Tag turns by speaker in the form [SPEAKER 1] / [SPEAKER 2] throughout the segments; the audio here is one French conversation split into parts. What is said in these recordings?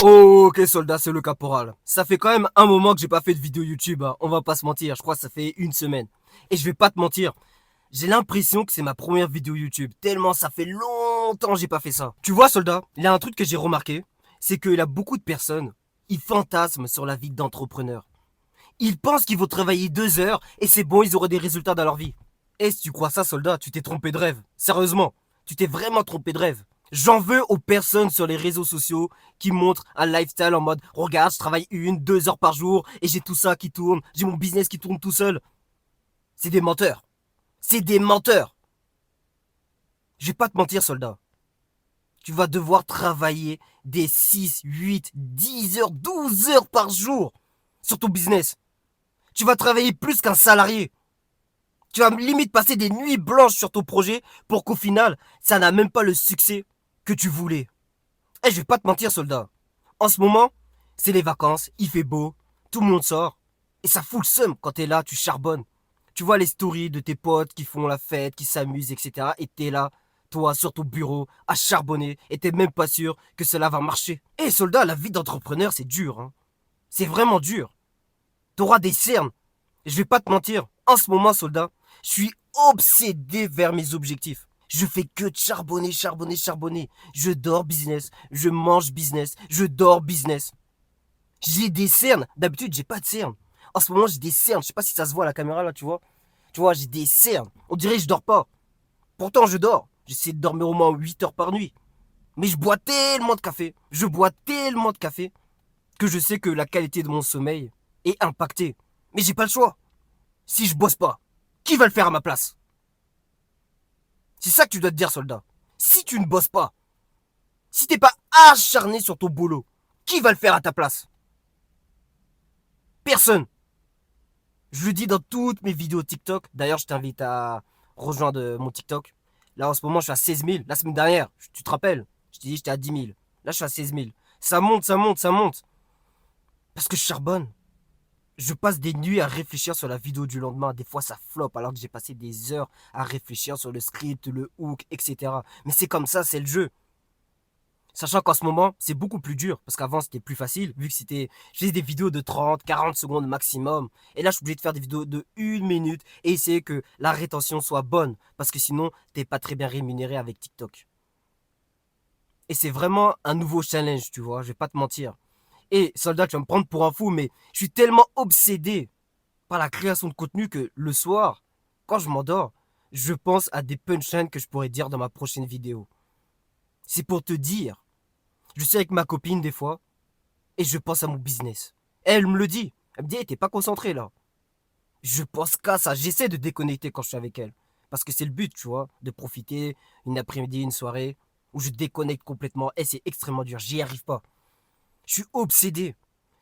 [SPEAKER 1] Ok soldat, c'est le caporal. Ça fait quand même un moment que j'ai pas fait de vidéo YouTube, hein. On va pas se mentir, je crois que ça fait une semaine. Et je vais pas te mentir, j'ai l'impression que c'est ma première vidéo YouTube, tellement ça fait longtemps que j'ai pas fait ça. Tu vois soldat, il y a un truc que j'ai remarqué, c'est qu'il y a beaucoup de personnes, ils fantasment sur la vie d'entrepreneur. Ils pensent qu'ils vont travailler 2 heures et c'est bon, ils auront des résultats dans leur vie. Et si tu crois ça soldat, tu t'es trompé de rêve. Sérieusement, tu t'es vraiment trompé de rêve. J'en veux aux personnes sur les réseaux sociaux qui montrent un lifestyle en mode regarde, je travaille 1, 2 heures par jour et j'ai tout ça qui tourne, j'ai mon business qui tourne tout seul. C'est des menteurs. C'est des menteurs. Je vais pas te mentir, soldat. Tu vas devoir travailler des 6, 8, 10 heures, 12 heures par jour sur ton business. Tu vas travailler plus qu'un salarié. Tu vas limite passer des nuits blanches sur ton projet pour qu'au final, ça n'a même pas le succès que tu voulais. Et je vais pas te mentir, soldat. En ce moment, c'est les vacances, il fait beau, tout le monde sort. Et ça fout le seum quand t'es là, tu charbonnes. Tu vois les stories de tes potes qui font la fête, qui s'amusent, etc. Et t'es là, toi, sur ton bureau, à charbonner, et t'es même pas sûr que cela va marcher. Et soldat, la vie d'entrepreneur, c'est dur, hein. C'est vraiment dur. T'auras des cernes. Et je vais pas te mentir, en ce moment, soldat, je suis obsédé vers mes objectifs. Je fais que de charbonner, charbonner, charbonner. Je dors business, je mange business, je dors business. J'ai des cernes. D'habitude, j'ai pas de cernes. En ce moment, j'ai des cernes. Je sais pas si ça se voit à la caméra là, tu vois. Tu vois, j'ai des cernes. On dirait que je dors pas. Pourtant, je dors. J'essaie de dormir au moins 8 heures par nuit. Mais je bois tellement de café. Je bois tellement de café que je sais que la qualité de mon sommeil est impactée. Mais j'ai pas le choix. Si je bosse pas, qui va le faire à ma place? C'est ça que tu dois te dire, soldat. Si tu ne bosses pas, si t'es pas acharné sur ton boulot, qui va le faire à ta place? Personne. Je le dis dans toutes mes vidéos TikTok. D'ailleurs, je t'invite à rejoindre mon TikTok. Là, en ce moment, je suis à 16 000. La semaine dernière, tu te rappelles? Je t'ai dit, j'étais à 10 000. Là, je suis à 16 000. Ça monte, ça monte, ça monte. Parce que je charbonne. Je passe des nuits à réfléchir sur la vidéo du lendemain. Des fois, ça floppe alors que j'ai passé des heures à réfléchir sur le script, le hook, etc. Mais c'est comme ça, c'est le jeu. Sachant qu'en ce moment, c'est beaucoup plus dur. Parce qu'avant, c'était plus facile. Vu que je faisais des vidéos de 30, 40 secondes maximum. Et là, je suis obligé de faire des vidéos de 1 minute. Et essayer que la rétention soit bonne. Parce que sinon, t'es pas très bien rémunéré avec TikTok. Et c'est vraiment un nouveau challenge, tu vois. Je vais pas te mentir. Et soldat, tu vas me prendre pour un fou, mais je suis tellement obsédé par la création de contenu que le soir, quand je m'endors, je pense à des punchlines que je pourrais dire dans ma prochaine vidéo. C'est pour te dire, je suis avec ma copine des fois et je pense à mon business. Elle me le dit. Elle me dit, hey, t'es pas concentré là. Je pense qu'à ça. J'essaie de déconnecter quand je suis avec elle. Parce que c'est le but, tu vois, de profiter une après-midi, une soirée où je déconnecte complètement. Et c'est extrêmement dur. J'y arrive pas. Je suis obsédé.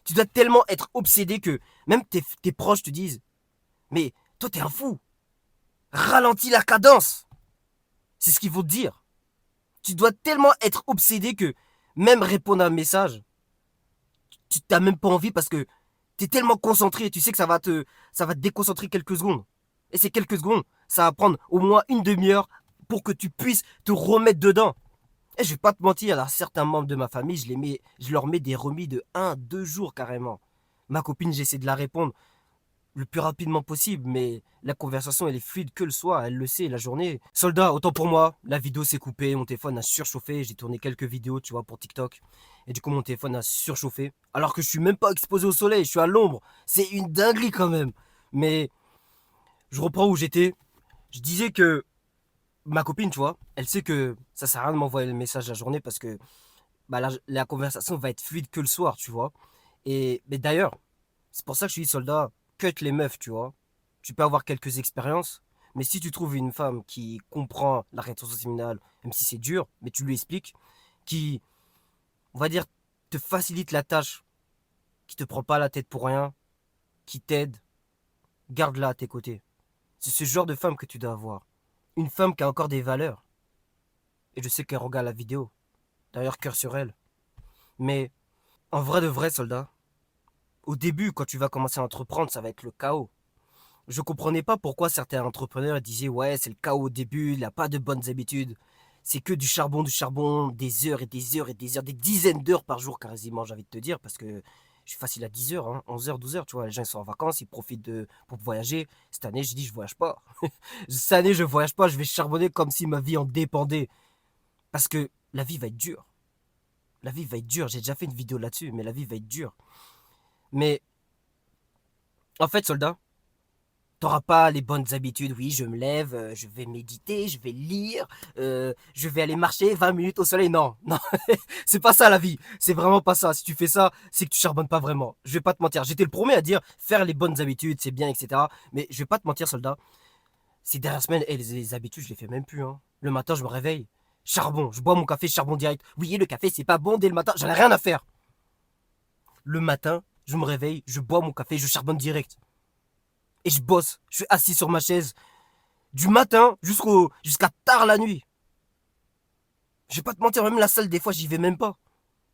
[SPEAKER 1] Tu dois tellement être obsédé que même tes proches te disent, mais toi t'es un fou. Ralentis la cadence. C'est ce qu'ils vont te dire. Tu dois tellement être obsédé que même répondre à un message, tu n'as même pas envie parce que tu es tellement concentré, tu sais que ça va te déconcentrer quelques secondes. Et ces quelques secondes, ça va prendre au moins une demi-heure pour que tu puisses te remettre dedans. Et je vais pas te mentir, à certains membres de ma famille, je leur mets des remis de 1, 2 jours carrément. Ma copine, j'essaie de la répondre le plus rapidement possible, mais la conversation elle est fluide que le soir, elle le sait, la journée. Soldat, autant pour moi, la vidéo s'est coupée, mon téléphone a surchauffé, j'ai tourné quelques vidéos, tu vois, pour TikTok, et du coup mon téléphone a surchauffé, alors que je suis même pas exposé au soleil, je suis à l'ombre, c'est une dinguerie quand même. Mais je reprends où j'étais, je disais que ma copine, tu vois, elle sait que ça sert à rien de m'envoyer le message la journée parce que bah, la conversation va être fluide que le soir, tu vois. Et mais d'ailleurs, c'est pour ça que je suis soldat, cut les meufs, tu vois. Tu peux avoir quelques expériences, mais si tu trouves une femme qui comprend la rétention séminale, même si c'est dur, mais tu lui expliques, qui, on va dire, te facilite la tâche, qui te prend pas la tête pour rien, qui t'aide, garde-la à tes côtés. C'est ce genre de femme que tu dois avoir. Une femme qui a encore des valeurs. Et je sais qu'elle regarde la vidéo. D'ailleurs, cœur sur elle. Mais en vrai de vrai, soldat, au début, quand tu vas commencer à entreprendre, ça va être le chaos. Je comprenais pas pourquoi certains entrepreneurs disaient ouais, c'est le chaos au début, il n'a pas de bonnes habitudes. c'est que du charbon, des heures et des heures et des heures, des dizaines d'heures par jour quasiment, j'ai envie de te dire, parce que je suis facile à 10 heures, hein, 11 heures, 12 heures, tu vois. Les gens ils sont en vacances, ils profitent pour voyager. Cette année, j'ai dit, je voyage pas. Cette année, je voyage pas, je vais charbonner comme si ma vie en dépendait. Parce que la vie va être dure. La vie va être dure. J'ai déjà fait une vidéo là-dessus, mais la vie va être dure. Mais en fait, soldat, t'auras pas les bonnes habitudes. Oui, je me lève, je vais méditer, je vais lire, je vais aller marcher 20 minutes au soleil. Non, non, c'est pas ça la vie. C'est vraiment pas ça. Si tu fais ça, c'est que tu charbonnes pas vraiment. Je vais pas te mentir. J'étais le premier à dire faire les bonnes habitudes, c'est bien, etc. Mais je vais pas te mentir, soldat. Ces dernières semaines, les habitudes, je les fais même plus. Hein. Le matin, je me réveille. Charbon, je bois mon café, charbon direct. Oui, le café, c'est pas bon dès le matin. J'en ai rien à faire. Le matin, je me réveille, je bois mon café, je charbonne direct. Et je bosse. Je suis assis sur ma chaise du matin jusqu'à tard la nuit. Je vais pas te mentir, même la salle, des fois, j'y vais même pas.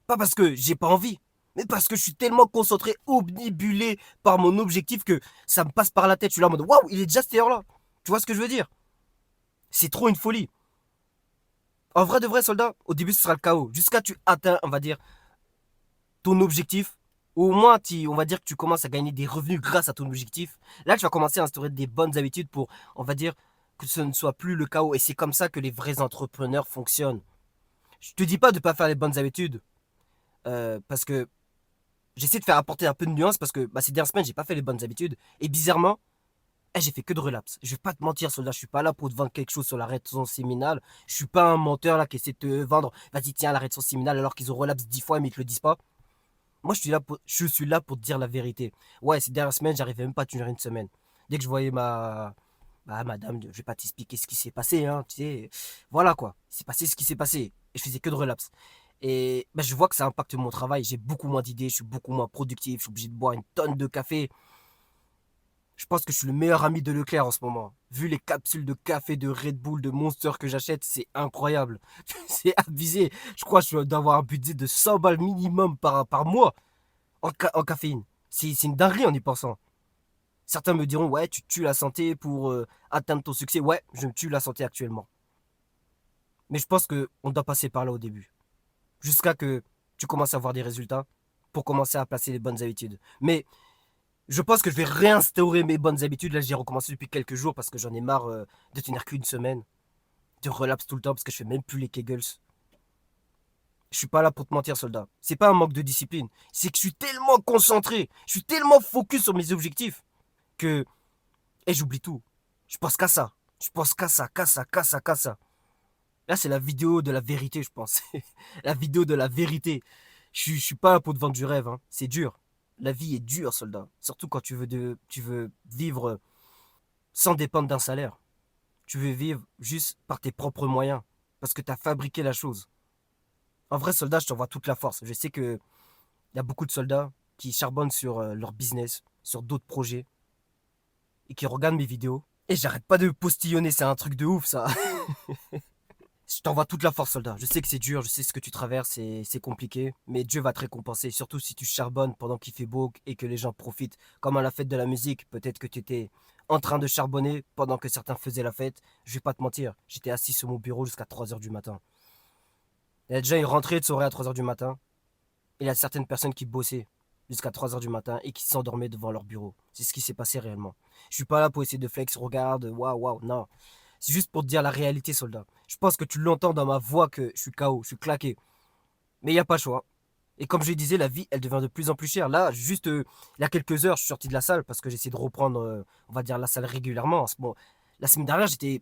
[SPEAKER 1] Pas parce que j'ai pas envie, mais parce que je suis tellement concentré, obnubilé par mon objectif que ça me passe par la tête. Je suis là en mode waouh, il est déjà cette heure-là. Tu vois ce que je veux dire? C'est trop une folie. En vrai de vrai, soldat, au début, ce sera le chaos. Jusqu'à tu atteins, on va dire, ton objectif. Ou au moins, on va dire que tu commences à gagner des revenus grâce à ton objectif. Là, tu vas commencer à instaurer des bonnes habitudes pour, on va dire, que ce ne soit plus le chaos. Et c'est comme ça que les vrais entrepreneurs fonctionnent. Je te dis pas de pas faire les bonnes habitudes. Parce que j'essaie de faire apporter un peu de nuance parce que ces dernières semaines, j'ai pas fait les bonnes habitudes. Et bizarrement, j'ai fait que de relapse. Je vais pas te mentir, soldat, je suis pas là pour te vendre quelque chose sur la rétention séminale. Je suis pas un menteur là qui essaie de te vendre, vas-y, tiens, la rétention séminale alors qu'ils ont relapse 10 fois mais ils te le disent pas. Moi, je suis là pour te dire la vérité. Ouais, ces dernières semaines, j'arrivais même pas à tenir une semaine. Dès que je voyais madame, je vais pas t'expliquer ce qui s'est passé, hein, tu sais. Voilà quoi, il s'est passé ce qui s'est passé. Et je faisais que de relapse. Et je vois que ça impacte mon travail. J'ai beaucoup moins d'idées, je suis beaucoup moins productif, je suis obligé de boire une tonne de café. Je pense que je suis le meilleur ami de Leclerc en ce moment. Vu les capsules de café, de Red Bull, de Monster que j'achète, c'est incroyable. C'est abusé. Je crois que je dois avoir un budget de 100 balles minimum par mois en caféine. C'est une dinguerie en y pensant. Certains me diront, ouais, tu tues la santé pour atteindre ton succès. Ouais, je me tue la santé actuellement. Mais je pense qu'on doit passer par là au début. Jusqu'à que tu commences à avoir des résultats pour commencer à placer les bonnes habitudes. Mais je pense que je vais réinstaurer mes bonnes habitudes. Là, j'ai recommencé depuis quelques jours parce que j'en ai marre de tenir qu'une semaine, de relapse tout le temps parce que je fais même plus les kegels. Je suis pas là pour te mentir, soldat. C'est pas un manque de discipline. C'est que je suis tellement concentré, je suis tellement focus sur mes objectifs que j'oublie tout. Je pense qu'à ça. Je pense qu'à ça, qu'à ça, qu'à ça, qu'à ça. Là, c'est la vidéo de la vérité, je pense. La vidéo de la vérité. Je suis pas là pour te vendre du rêve, hein. C'est dur. La vie est dure, soldat. Surtout quand tu veux vivre sans dépendre d'un salaire. Tu veux vivre juste par tes propres moyens. Parce que tu as fabriqué la chose. En vrai, soldat, je t'envoie toute la force. Je sais qu'il y a beaucoup de soldats qui charbonnent sur leur business, sur d'autres projets, et qui regardent mes vidéos. Et j'arrête pas de postillonner, c'est un truc de ouf, ça. Je t'envoie toute la force, soldat. Je sais que c'est dur, je sais ce que tu traverses, c'est compliqué, mais Dieu va te récompenser, surtout si tu charbonnes pendant qu'il fait beau et que les gens profitent. Comme à la fête de la musique, peut-être que tu étais en train de charbonner pendant que certains faisaient la fête. Je vais pas te mentir, j'étais assis sur mon bureau jusqu'à 3 heures du matin. Il y a déjà une rentrée de soirée à 3 heures du matin, et il y a certaines personnes qui bossaient jusqu'à 3 heures du matin et qui s'endormaient devant leur bureau. C'est ce qui s'est passé réellement. Je suis pas là pour essayer de flex, regarde, waouh, waouh, non. C'est juste pour te dire la réalité, soldat. Je pense que tu l'entends dans ma voix que je suis KO, je suis claqué. Mais il n'y a pas le choix. Et comme je disais, la vie, elle devient de plus en plus chère. Là, juste il y a quelques heures, je suis sorti de la salle parce que j'essaie de reprendre, on va dire, la salle régulièrement. La semaine dernière, j'étais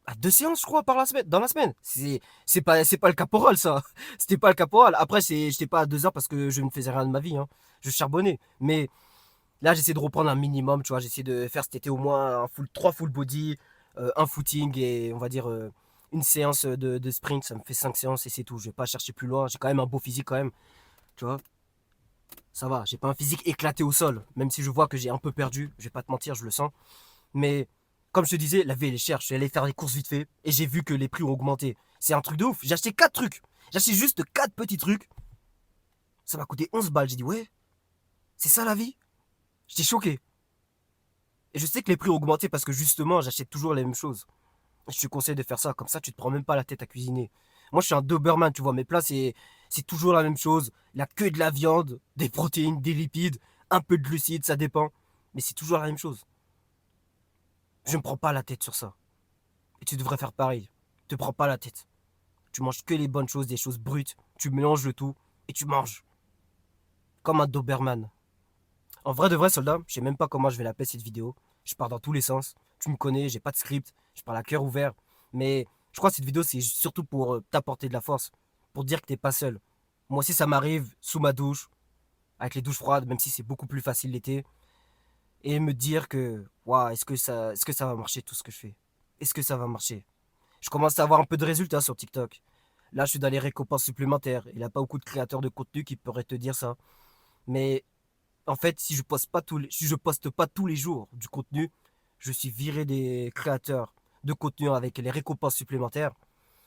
[SPEAKER 1] à 2 séances, je crois, par la semaine, dans la semaine. C'est pas le caporal, ça. C'était pas le caporal. Après, j'étais pas à 2 heures parce que je ne faisais rien de ma vie. Hein. Je charbonnais. Mais là, j'essaie de reprendre un minimum, tu vois. J'essaie de faire cet été au moins 3 full body, un footing et on va dire une séance de sprint. Ça me fait 5 séances et c'est tout. Je vais pas chercher plus loin. J'ai quand même un beau physique quand même, tu vois. Ça va. J'ai pas un physique éclaté au sol. Même si je vois que j'ai un peu perdu. Je vais pas te mentir, je le sens. Mais comme je te disais, la vie elle est chère. Je suis allé faire des courses vite fait et j'ai vu que les prix ont augmenté. C'est un truc de ouf. J'ai acheté 4 trucs. J'ai acheté juste 4 petits trucs. Ça m'a coûté 11 balles. J'ai dit ouais, c'est ça la vie. J'étais choqué. Et je sais que les prix ont augmenté parce que justement, j'achète toujours les mêmes choses. Je te conseille de faire ça, comme ça tu te prends même pas la tête à cuisiner. Moi je suis un Doberman, tu vois, mes plats c'est toujours la même chose. Il n'y a que de la viande, des protéines, des lipides, un peu de glucides, ça dépend. Mais c'est toujours la même chose. Je ne me prends pas la tête sur ça. Et tu devrais faire pareil. Te prends pas la tête. Tu manges que les bonnes choses, des choses brutes. Tu mélanges le tout et tu manges. Comme un Doberman. En vrai de vrai, soldat, je sais même pas comment je vais l'appeler cette vidéo. Je pars dans tous les sens. Tu me connais, j'ai pas de script. Je parle à cœur ouvert. Mais je crois que cette vidéo, c'est surtout pour t'apporter de la force. Pour dire que t'es pas seul. Moi aussi, ça m'arrive sous ma douche, avec les douches froides, même si c'est beaucoup plus facile l'été. Et me dire que, waouh, est-ce que ça va marcher tout ce que je fais? Est-ce que ça va marcher? Je commence à avoir un peu de résultats sur TikTok. Là, je suis dans les récompenses supplémentaires. Il n'y a pas beaucoup de créateurs de contenu qui pourraient te dire ça. Mais en fait, si je poste pas tous les jours du contenu, je suis viré des créateurs de contenu avec les récompenses supplémentaires.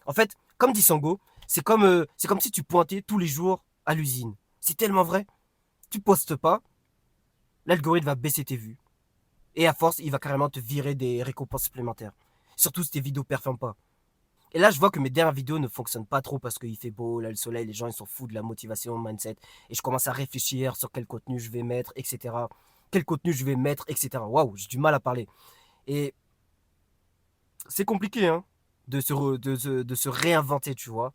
[SPEAKER 1] En fait, comme dit Sango, c'est comme si tu pointais tous les jours à l'usine. C'est tellement vrai. Tu postes pas, l'algorithme va baisser tes vues. Et à force, il va carrément te virer des récompenses supplémentaires. Surtout si tes vidéos ne performent pas. Et là, je vois que mes dernières vidéos ne fonctionnent pas trop parce qu'il fait beau, là, le soleil, les gens, ils s'en foutent de la motivation, mindset. Et je commence à réfléchir sur quel contenu je vais mettre, etc. Quel contenu je vais mettre, etc. Waouh, j'ai du mal à parler. Et c'est compliqué, hein, de se réinventer, tu vois.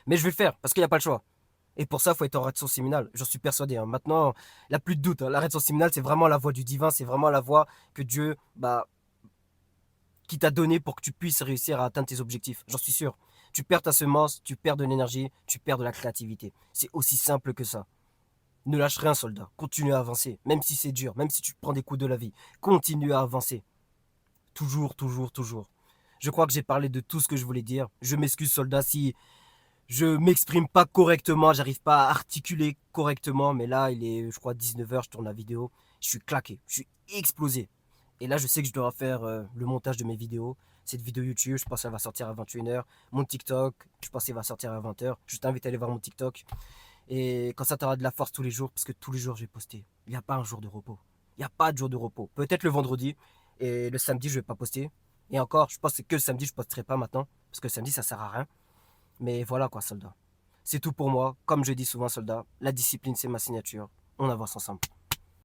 [SPEAKER 1] Mais je vais le faire parce qu'il n'y a pas le choix. Et pour ça, il faut être en réaction séminale. J'en suis persuadé, hein. Maintenant, il n'y a plus de doute, hein. La réaction séminale, c'est vraiment la voie du divin. C'est vraiment la voie que Dieu, qui t'a donné pour que tu puisses réussir à atteindre tes objectifs. J'en suis sûr. Tu perds ta semence, tu perds de l'énergie, tu perds de la créativité. C'est aussi simple que ça. Ne lâche rien, soldat. Continue à avancer. Même si c'est dur, même si tu prends des coups de la vie. Continue à avancer. Toujours, toujours, toujours. Je crois que j'ai parlé de tout ce que je voulais dire. Je m'excuse, soldat, si je m'exprime pas correctement, j'arrive pas à articuler correctement. Mais là, il est, je crois, 19h, je tourne la vidéo. Je suis claqué, je suis explosé. Et là, je sais que je dois faire le montage de mes vidéos. Cette vidéo YouTube, je pense qu'elle va sortir à 21h. Mon TikTok, je pense qu'elle va sortir à 20h. Je t'invite à aller voir mon TikTok. Et quand ça, tu auras de la force tous les jours, parce que tous les jours, j'ai posté. Il n'y a pas un jour de repos. Il n'y a pas de jour de repos. Peut-être le vendredi. Et le samedi, je vais pas poster. Et encore, je pense que le samedi, je posterai pas maintenant. Parce que le samedi, ça sert à rien. Mais voilà quoi, soldat. C'est tout pour moi. Comme je dis souvent, soldat, la discipline, c'est ma signature. On avance ensemble.